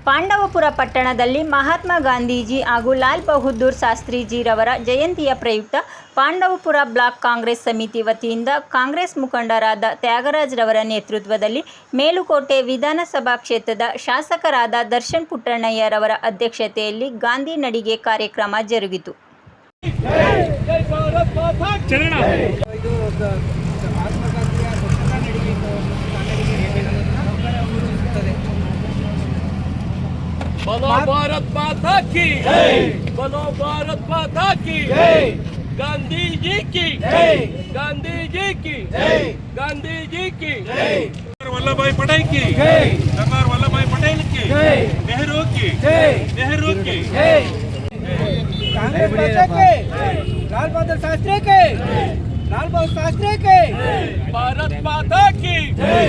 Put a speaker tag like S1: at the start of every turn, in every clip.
S1: ಪಾಂಡವಪುರ ಪಟ್ಟಣದಲ್ಲಿ ಮಹಾತ್ಮ ಗಾಂಧೀಜಿ ಹಾಗೂ ಲಾಲ್ ಬಹದ್ದೂರ್ ಶಾಸ್ತ್ರೀಜಿರವರ ಜಯಂತಿಯ ಪ್ರಯುಕ್ತ ಪಾಂಡವಪುರ ಬ್ಲಾಕ್ ಕಾಂಗ್ರೆಸ್ ಸಮಿತಿ ವತಿಯಿಂದ ಕಾಂಗ್ರೆಸ್ ಮುಖಂಡರಾದ ತ್ಯಾಗರಾಜ್ರವರ ನೇತೃತ್ವದಲ್ಲಿ ಮೇಲುಕೋಟೆ ವಿಧಾನಸಭಾ ಕ್ಷೇತ್ರದ ಶಾಸಕರಾದ ದರ್ಶನ್ ಪುಟ್ಟಣ್ಣಯ್ಯರವರ ಅಧ್ಯಕ್ಷತೆಯಲ್ಲಿ ಗಾಂಧಿ ನಡಿಗೆ ಕಾರ್ಯಕ್ರಮ ಜರುಗಿತು.
S2: बोलो भारत माता की जय, बोलो भारत माता की जय, गांधी जी की जय, गांधी जी की जय, गांधी जी की जय, वल्लभ भाई पटेल की जय, सरदार वल्लभ भाई पटेल की जय, नेहरू की जय, नेहरू की जय,
S3: कांग्रेस पक्ष के लाल बहादुर शास्त्री के लाल बहादुर शास्त्री के
S2: भारत माता की जय,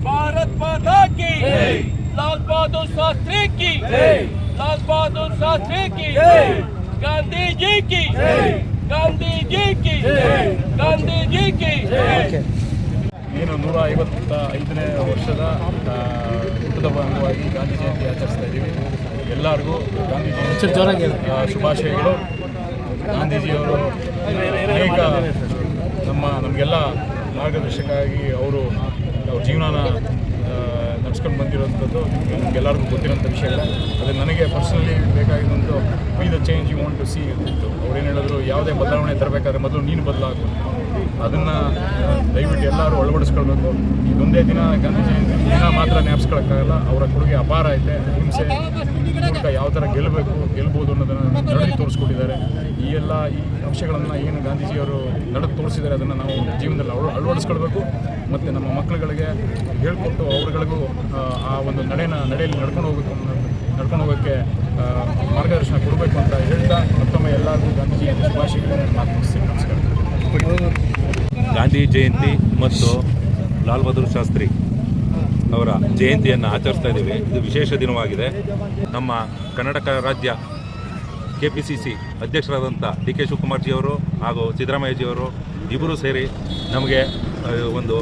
S2: भारत माता की जय, लाल बहादुर शास्त्री की जय, लाल बहादुर शास्त्री की जय, गांधी जी की जय, गांधी जी की जय, गांधी जी की जय.
S4: ಏನು 155ನೇ ವರ್ಷದ ಹುಟ್ಟುಹಬ್ಬದ ಅಂಗವಾಗಿ ಗಾಂಧಿ ಜಯಂತಿ ಆಚರಿಸ್ತಾ ಇದ್ದೀವಿ. ಎಲ್ಲರಿಗೂ ಗಾಂಧಿ ಜಯಂತಿ ಶುಭಾಶಯಗಳು. ಗಾಂಧೀಜಿಯವರು ಅನೇಕ ನಮಗೆಲ್ಲ ಮಾರ್ಗದರ್ಶಕರಾಗಿ ಅವರು ಅವ್ರ ಜೀವನನ ನಡೆಸ್ಕೊಂಡು ಬಂದಿರೋಂಥದ್ದು ನಮಗೆಲ್ಲರಿಗೂ ಗೊತ್ತಿರೋಂಥ ವಿಷಯಗಳ. ಅದು ನನಗೆ ಪರ್ಸನಲಿ ಬೇಕಾಗಿದ್ದಂಥ be the change you want to see ಇತ್ತು. ಅವ್ರೇನು ಹೇಳಿದ್ರು, ಯಾವುದೇ ಬದಲಾವಣೆ ತರಬೇಕಾದ್ರೆ ಮೊದಲು ನೀನು ಬದಲಾಗಬೇಕು. ಅದನ್ನು ದಯವಿಟ್ಟು ಎಲ್ಲರೂ ಅಳವಡಿಸ್ಕೊಳ್ಬೇಕು. ಇದೊಂದೇ ದಿನ ಗಾಂಧಿ ಜಯಂತಿ ದಿನ ಮಾತ್ರ ಜ್ಞಾಪಿಸ್ಕೊಳ್ಳೋಕ್ಕಾಗಲ್ಲ. ಅವರ ಕೊಡುಗೆ ಅಪಾರ ಐತೆ. ಹಿಂಸೆ ಮೂಲಕ ಯಾವ ಥರ ಗೆಲ್ಬೋದು ಅನ್ನೋದನ್ನು ನಡೆದು ತೋರಿಸ್ಕೊಟ್ಟಿದ್ದಾರೆ. ಈ ಅಂಶಗಳನ್ನು ಏನು ಗಾಂಧೀಜಿಯವರು ನಡೆದು ತೋರಿಸಿದ್ದಾರೆ ಅದನ್ನು ನಾವು ಜೀವನದಲ್ಲಿ ಅಳವಡಿಸ್ಕೊಳ್ಬೇಕು. ಮತ್ತು ನಮ್ಮ ಮಕ್ಕಳುಗಳಿಗೆ ಹೇಳ್ಕೊಟ್ಟು ಅವ್ರಗಳಿಗೂ ಆ ಒಂದು ನಡೆಯಲ್ಲಿ ನಡ್ಕೊಂಡು ಹೋಗೋಕ್ಕೆ ಮಾರ್ಗದರ್ಶನ ಕೊಡಬೇಕು ಅಂತ ಹೇಳ್ತಾ ಮತ್ತೊಮ್ಮೆ ಎಲ್ಲರಿಗೂ ಗಾಂಧೀಜಿ ಶುಭಾಶಯಗಳನ್ನು ಮಾತನಾಡಿಸ್ತೀನಿ. ನಮಸ್ಕಾರ.
S5: ಗಾಂಧಿ ಜಯಂತಿ ಮತ್ತು ಲಾಲ್ ಬಹದ್ದೂರ್ ಶಾಸ್ತ್ರಿ ಅವರ ಜಯಂತಿಯನ್ನು ಆಚರಿಸ್ತಾ ಇದ್ದೀವಿ. ಇದು ವಿಶೇಷ ದಿನವಾಗಿದೆ. ನಮ್ಮ ಕರ್ನಾಟಕ ರಾಜ್ಯ KPCC ಅಧ್ಯಕ್ಷರಾದಂಥ DK ಶಿವಕುಮಾರ್ಜಿಯವರು ಹಾಗೂ ಸಿದ್ದರಾಮಯ್ಯಜಿಯವರು ಇಬ್ಬರು ಸೇರಿ ನಮಗೆ ಒಂದು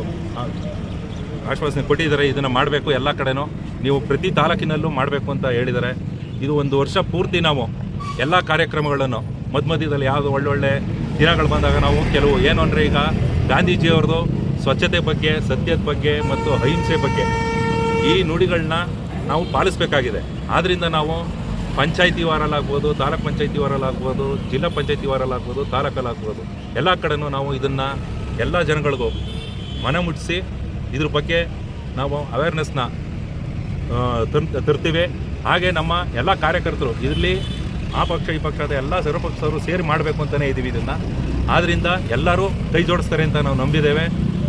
S5: ಆಶ್ವಾಸನೆ ಕೊಟ್ಟಿದ್ದಾರೆ. ಇದನ್ನು ಮಾಡಬೇಕು, ಎಲ್ಲ ಕಡೆನೂ ನೀವು ಪ್ರತಿ ತಾಲೂಕಿನಲ್ಲೂ ಮಾಡಬೇಕು ಅಂತ ಹೇಳಿದ್ದಾರೆ. ಇದು ಒಂದು ವರ್ಷ ಪೂರ್ತಿ ನಾವು ಎಲ್ಲ ಕಾರ್ಯಕ್ರಮಗಳನ್ನು ಮಧ್ಯದಲ್ಲಿ ಯಾವುದು ಒಳ್ಳೊಳ್ಳೆ ದಿನಗಳು ಬಂದಾಗ ನಾವು ಕೆಲವು ಏನು ಅಂದರೆ, ಈಗ ಗಾಂಧೀಜಿಯವ್ರದ್ದು ಸ್ವಚ್ಛತೆ ಬಗ್ಗೆ, ಸತ್ಯದ ಬಗ್ಗೆ ಮತ್ತು ಅಹಿಂಸೆ ಬಗ್ಗೆ ಈ ನುಡಿಗಳನ್ನ ನಾವು ಪಾಲಿಸಬೇಕಾಗಿದೆ. ಆದ್ದರಿಂದ ನಾವು ಪಂಚಾಯಿತಿ ವಾರಲ್ಲಾಗ್ಬೋದು, ತಾಲೂಕು ಪಂಚಾಯಿತಿ ವಾರಲ್ಲಾಗ್ಬೋದು, ಜಿಲ್ಲಾ ಪಂಚಾಯಿತಿ ವಾರಲ್ಲಾಗ್ಬೋದು, ತಾಲೂಕಲ್ಲಾಗ್ಬೋದು, ಎಲ್ಲ ಕಡೆನೂ ನಾವು ಇದನ್ನು ಎಲ್ಲ ಜನಗಳಿಗೂ ಮನಮುಟ್ಟಿಸಿ ಇದ್ರ ಬಗ್ಗೆ ನಾವು ಅವೇರ್ನೆಸ್ನ ತರ್ತೀವಿ. ಹಾಗೆ ನಮ್ಮ ಎಲ್ಲ ಕಾರ್ಯಕರ್ತರು ಇದರಲ್ಲಿ ಆ ಪಕ್ಷ ಈ ಪಕ್ಷದ ಎಲ್ಲ ಸರ್ವಪಕ್ಷದವರು ಸೇರಿ ಮಾಡಬೇಕು ಅಂತಲೇ ಇದ್ದೀವಿ ಇದನ್ನು. ಆದ್ದರಿಂದ ಎಲ್ಲರೂ ಕೈ ಜೋಡಿಸ್ತಾರೆ ಅಂತ ನಾವು ನಂಬಿದ್ದೇವೆ.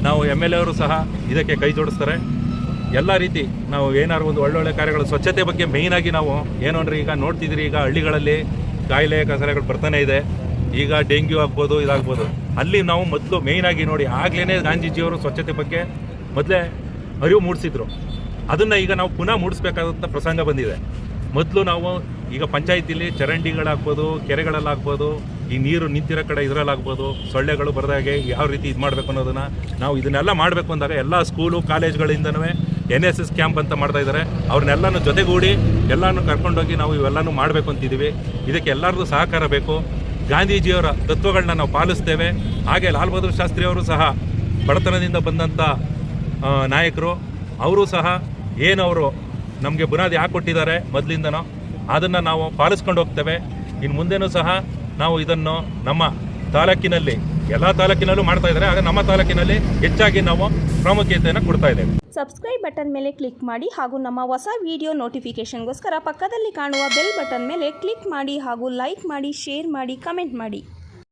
S5: ನಾವು MLA ಅವರು ಸಹ ಇದಕ್ಕೆ ಕೈ ಜೋಡಿಸ್ತಾರೆ. ಎಲ್ಲ ರೀತಿ ನಾವು ಏನಾದ್ರು ಒಂದು ಒಳ್ಳೊಳ್ಳೆ ಕಾರ್ಯಗಳು, ಸ್ವಚ್ಛತೆ ಬಗ್ಗೆ ಮೇಯ್ನಾಗಿ ನಾವು ಏನು ಅಂದರೆ, ಈಗ ನೋಡ್ತಿದ್ದೀರಿ, ಈಗ ಹಳ್ಳಿಗಳಲ್ಲಿ ಕಾಯಿಲೆ ಕಸರೆಗಳು ಬರ್ತಾನೆ ಇದೆ. ಈಗ ಡೆಂಗ್ಯೂ ಆಗ್ಬೋದು, ಇದಾಗ್ಬೋದು. ಅಲ್ಲಿ ನಾವು ಮೊದಲು ಮೇಯ್ನಾಗಿ ನೋಡಿ, ಆಗಲೇ ಗಾಂಧೀಜಿಯವರು ಸ್ವಚ್ಛತೆ ಬಗ್ಗೆ ಮೊದಲೇ ಅರಿವು ಮೂಡಿಸಿದ್ರು. ಅದನ್ನು ಈಗ ನಾವು ಪುನಃ ಮೂಡಿಸ್ಬೇಕಾದಂಥ ಪ್ರಸಂಗ ಬಂದಿದೆ. ಮೊದಲು ನಾವು ಈಗ ಪಂಚಾಯಿತಿಲಿ ಚರಂಡಿಗಳಾಗ್ಬೋದು, ಕೆರೆಗಳಲ್ಲಾಗ್ಬೋದು, ಈ ನೀರು ನಿಂತಿರೋ ಕಡೆ ಇದರಲ್ಲಾಗ್ಬೋದು, ಸೊಳ್ಳೆಗಳು ಬರದಾಗೆ ಯಾವ ರೀತಿ ಇದು ಮಾಡಬೇಕು ಅನ್ನೋದನ್ನು ನಾವು ಇದನ್ನೆಲ್ಲ ಮಾಡಬೇಕು ಅಂದಾಗ ಎಲ್ಲ ಸ್ಕೂಲು ಕಾಲೇಜ್ಗಳಿಂದನೂ NSS ಕ್ಯಾಂಪ್ ಅಂತ ಮಾಡ್ತಾಯಿದ್ದಾರೆ. ಅವ್ರನ್ನೆಲ್ಲನೂ ಜೊತೆಗೂಡಿ ಎಲ್ಲನೂ ಕರ್ಕೊಂಡೋಗಿ ನಾವು ಇವೆಲ್ಲನೂ ಮಾಡಬೇಕು ಅಂತಿದ್ದೀವಿ. ಇದಕ್ಕೆ ಎಲ್ಲರದ್ದು ಸಹಕಾರ ಬೇಕು. ಗಾಂಧೀಜಿಯವರ ತತ್ವಗಳನ್ನ ನಾವು ಪಾಲಿಸ್ತೇವೆ. ಹಾಗೆ ಲಾಲ್ ಬಹದ್ದೂರ್ ಶಾಸ್ತ್ರಿ ಅವರು ಸಹ ಬಡತನದಿಂದ ಬಂದಂಥ ನಾಯಕರು. ಅವರು ಸಹ ಏನವರು ನಮಗೆ ಬುನಾದಿ ಹಾಕ್ಕೊಟ್ಟಿದ್ದಾರೆ ಮೊದಲಿಂದನೂ, ಅದನ್ನು ನಾವು ಪಾಲಿಸ್ಕೊಂಡು ಹೋಗ್ತೇವೆ. ಇನ್ನು ಮುಂದೆನೂ ಸಹ ನಾವು ಇದನ್ನು ನಮ್ಮ ತಾಲೂಕಿನಲ್ಲಿ ಎಲ್ಲ ತಾಲೂಕಿನಲ್ಲೂ ಮಾಡ್ತಾ ಇದ್ದಾರೆ. ಆಗ ನಮ್ಮ ತಾಲೂಕಿನಲ್ಲಿ ಹೆಚ್ಚಾಗಿ ನಾವು ಪ್ರಾಮುಖ್ಯತೆಯನ್ನು ಕೊಡ್ತಾ ಇದ್ದೇವೆ.
S6: ಸಬ್ಸ್ಕ್ರೈಬ್ ಬಟನ್ ಮೇಲೆ ಕ್ಲಿಕ್ ಮಾಡಿ ಹಾಗೂ ನಮ್ಮ ಹೊಸ ವಿಡಿಯೋ ನೋಟಿಫಿಕೇಷನ್ಗೋಸ್ಕರ ಪಕ್ಕದಲ್ಲಿ ಕಾಣುವ ಬೆಲ್ ಬಟನ್ ಮೇಲೆ ಕ್ಲಿಕ್ ಮಾಡಿ ಹಾಗೂ ಲೈಕ್ ಮಾಡಿ, ಶೇರ್ ಮಾಡಿ, ಕಮೆಂಟ್ ಮಾಡಿ.